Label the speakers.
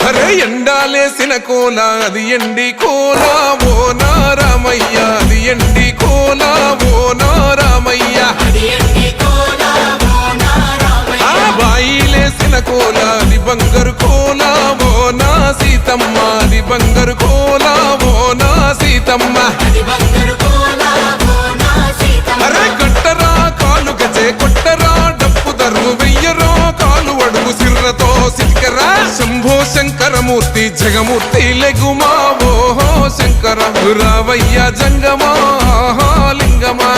Speaker 1: అరే ఎండాలేసిన కోల అది ఎండి కోల ఓ నారామయ్య అది ఎండి కోల ఓ నారామయ్య ఆ బాయిలేసిన కోల అది బంగారు కోల ఓ నా సీతమ్మ అది బంగారు కోల ఓ నా సీతమ్మ అరే కట్టరా కాలు గజే కొట్టరా డప్పు దరువు వెయ్యరో కాలు అడుగు సిర్రతో సిటికరా శంభో శంకరమూర్తి జగమూర్తి లెగుమా ఓహో శంకర రావయ్య జంగమా లింగమా